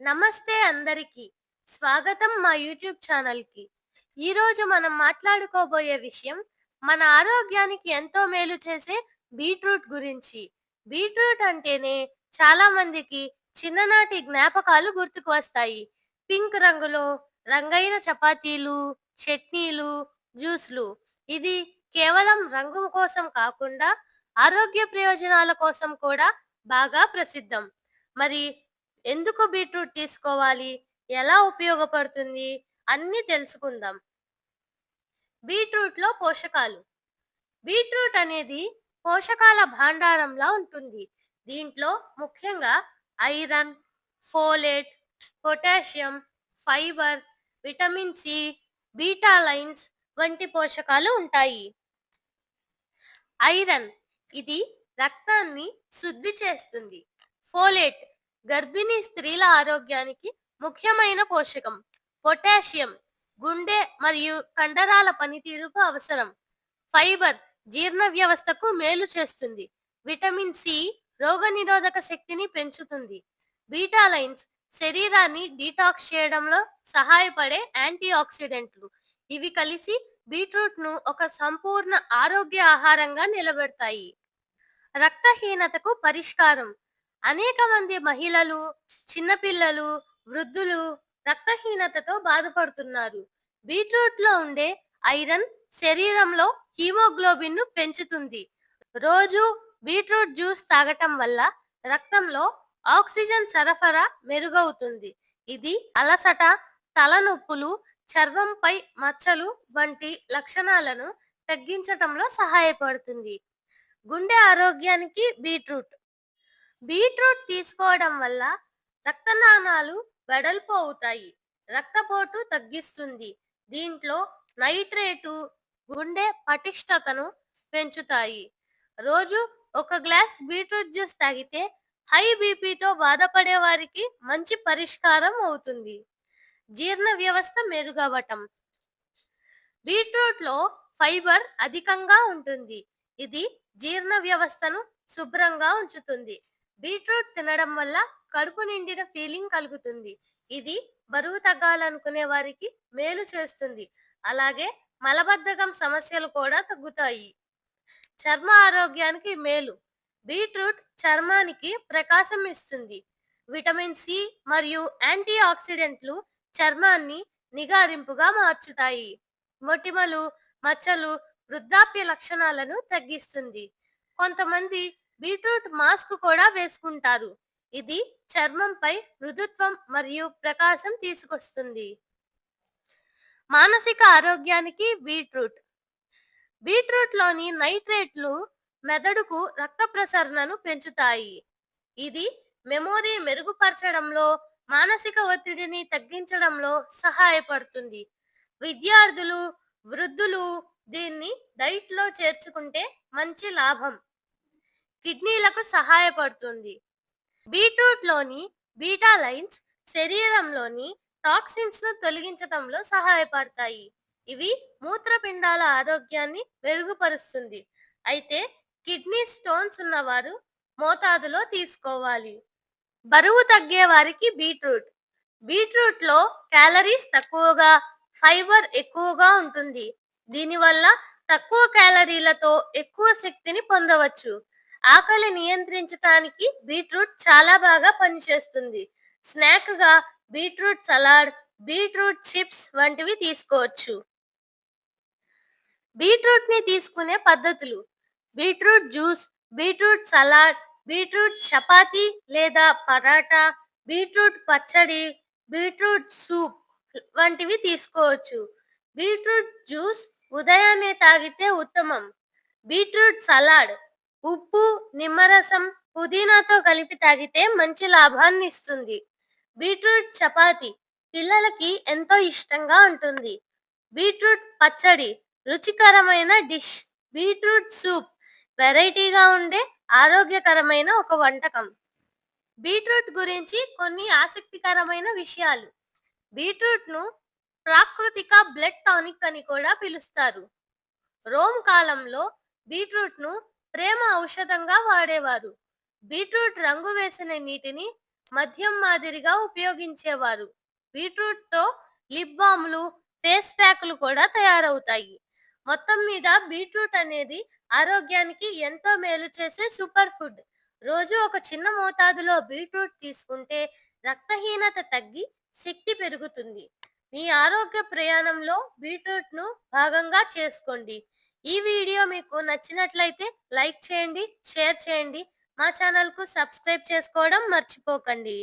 నమస్తే అందరికీ. స్వాగతం మా యూట్యూబ్ ఛానల్‌కి. ఈరోజు మనం మాట్లాడుకోబోయే విషయం మన ఆరోగ్యానికి ఎంతో మేలు చేసే బీట్రూట్ గురించి. బీట్రూట్ అంటేనే చాలా మందికి చిన్ననాటి జ్ఞాపకాలు గుర్తుకు వస్తాయి. పింక్ రంగులో రంగైన చపాతీలు, చట్నీలు, జ్యూస్‌లు. ఇది కేవలం రంగు కోసం కాకుండా ఆరోగ్య ప్రయోజనాల కోసం కూడా బాగా ప్రసిద్ధం. మరి ఎందుకు బీట్రూట్ తీసుకోవాలి? ఎలా ఉపయోగపడుతుంది? అన్నీ తెలుసుకుందాం. బీట్రూట్‌లో పోషకాలు. బీట్రూట్ అనేది పోషకాల భాండారంలా ఉంటుంది. దీంట్లో ముఖ్యంగా iron, folate, potassium, fibre, vitamin C, betalains వంటి పోషకాలు ఉంటాయి. ఐరన్ ఇది రక్తాన్ని శుద్ధి చేస్తుంది. ఫోలేట్ గర్భిణీ స్త్రీల ఆరోగ్యానికి ముఖ్యమైన పోషకం. పొటాషియం గుండె మరియు కండరాల పనితీరుకు అవసరం. ఫైబర్ జీర్ణ వ్యవస్థకు మేలు చేస్తుంది. విటమిన్ సి రోగనిరోధక శక్తిని పెంచుతుంది. బీటాలైన్స్ శరీరాన్ని డీటాక్స్ చేయడంలో సహాయపడే యాంటీ ఆక్సిడెంట్లు. ఇవి కలిసి బీట్రూట్‌ను ఒక సంపూర్ణ ఆరోగ్య ఆహారంగా నిలబెడతాయి. రక్తహీనతకు పరిష్కారం. అనేక మంది మహిళలు, చిన్నపిల్లలు, వృద్ధులు రక్తహీనతతో బాధపడుతున్నారు. బీట్రూట్‌లో ఉండే ఐరన్ శరీరంలో హిమోగ్లోబిన్‌ను పెంచుతుంది. రోజు బీట్రూట్ జ్యూస్ తాగటం వల్ల రక్తంలో ఆక్సిజన్ సరఫరా మెరుగవుతుంది. ఇది అలసట, తలనొప్పులు, చర్మంపై మచ్చలు వంటి లక్షణాలను తగ్గించటంలో సహాయపడుతుంది. గుండె ఆరోగ్యానికి బీట్రూట్. బీట్రూట్ తీసుకోవడం వల్ల రక్తనాళాలు వెడల్పు అవుతాయి. రక్తపోటు తగ్గిస్తుంది. దీంట్లో నైట్రేటు గుండె పటిష్టతను పెంచుతాయి. రోజు ఒక గ్లాస్ బీట్రూట్ జ్యూస్ తాగితే హై బీపీతో బాధపడే వారికి మంచి పరిష్కారం అవుతుంది. జీర్ణ వ్యవస్థ మెరుగవటం. బీట్రూట్‌లో ఫైబర్ అధికంగా ఉంటుంది. ఇది జీర్ణ వ్యవస్థను శుభ్రంగా ఉంచుతుంది. బీట్రూట్ తినడం వల్ల కడుపు నిండిన ఫీలింగ్ కలుగుతుంది. ఇది బరువు తగ్గాలనుకునే వారికి మేలు చేస్తుంది. అలాగే మలబద్ధకం సమస్యలు కూడా తగ్గుతాయి. చర్మ ఆరోగ్యానికి మేలు. బీట్రూట్ చర్మానికి ప్రకాశం ఇస్తుంది. విటమిన్ సి మరియు యాంటీ ఆక్సిడెంట్లు చర్మాన్ని నిగారింపుగా మార్చుతాయి. మొటిమలు, మచ్చలు, వృద్ధాప్య లక్షణాలను తగ్గిస్తుంది. కొంతమంది బీట్రూట్ మాస్క్ కూడా వేసుకుంటారు. ఇది చర్మంపై మృదుత్వం మరియు ప్రకాశం తీసుకొస్తుంది. మానసిక ఆరోగ్యానికి బీట్రూట్. బీట్రూట్‌లోని నైట్రేట్లు మెదడుకు రక్త ప్రసరణను పెంచుతాయి. ఇది మెమొరీ మెరుగుపరచడంలో, మానసిక ఒత్తిడిని తగ్గించడంలో సహాయపడుతుంది. విద్యార్థులు, వృద్ధులు దీన్ని డైట్‌లో చేర్చుకుంటే మంచి లాభం. కిడ్నీలకు సహాయపడుతుంది. బీట్రూట్‌లోని బీటాలైన్స్ శరీరంలోని టాక్సిన్స్‌ను తొలగించడంలో సహాయపడతాయి. ఇవి మూత్రపిండాల ఆరోగ్యాన్ని మెరుగుపరుస్తుంది. అయితే కిడ్నీ స్టోన్స్ ఉన్నవారు మోతాదులో తీసుకోవాలి. బరువు తగ్గే వారికి బీట్రూట్. బీట్రూట్‌లో క్యాలరీస్ తక్కువగా, ఫైబర్ ఎక్కువగా ఉంటుంది. దీనివల్ల తక్కువ క్యాలరీలతో ఎక్కువ శక్తిని పొందవచ్చు. ఆకలి నియంత్రించటానికి బీట్రూట్ చాలా బాగా పనిచేస్తుంది. స్నాక్‌గా బీట్రూట్ సలాడ్, బీట్రూట్ చిప్స్ వంటివి తీసుకోవచ్చు. బీట్రూట్‌ని తీసుకునే పద్ధతులు. Beetroot juice, beetroot salad, beetroot chapati లేదా పరాటా, బీట్రూట్ పచ్చడి, బీట్రూట్ సూప్ వంటివి తీసుకోవచ్చు. బీట్రూట్ జ్యూస్ ఉదయాన్నే తాగితే ఉత్తమం. బీట్రూట్ సలాడ్ ఉప్పు, నిమ్మరసం, పుదీనాతో కలిపి తాగితే మంచి లాభాన్ని ఇస్తుంది. బీట్రూట్ చపాతీ పిల్లలకి ఎంతో ఇష్టంగా ఉంటుంది. బీట్రూట్ పచ్చడి రుచికరమైన డిష్. బీట్రూట్ సూప్ వెరైటీగా ఉండే ఆరోగ్యకరమైన ఒక వంటకం. బీట్రూట్ గురించి కొన్ని ఆసక్తికరమైన విషయాలు. బీట్రూట్‌ను ప్రాకృతిక బ్లడ్ టానిక్ అని కూడా పిలుస్తారు. రోమ్ కాలంలో బీట్రూట్‌ను ప్రేమ ఔషధంగా వాడేవారు. బీట్రూట్ రంగు వేసిన నీటిని మద్యం మాదిరిగా ఉపయోగించేవారు. బీట్రూట్‌తో లిప్ బామ్‌లు, ఫేస్ ప్యాకులు కూడా తయారవుతాయి. మొత్తం మీద బీట్రూట్ అనేది ఆరోగ్యానికి ఎంతో మేలు చేసే సూపర్ ఫుడ్. రోజు ఒక చిన్న మోతాదులో బీట్రూట్ తీసుకుంటే రక్తహీనత తగ్గి శక్తి పెరుగుతుంది. మీ ఆరోగ్య ప్రయాణంలో బీట్రూట్‌ను భాగంగా చేసుకోండి. ఈ వీడియో మీకు నచ్చినట్లయితే లైక్ చేయండి, షేర్ చేయండి. మా ఛానల్‌కు సబ్స్క్రైబ్ చేసుకోవడం మర్చిపోకండి.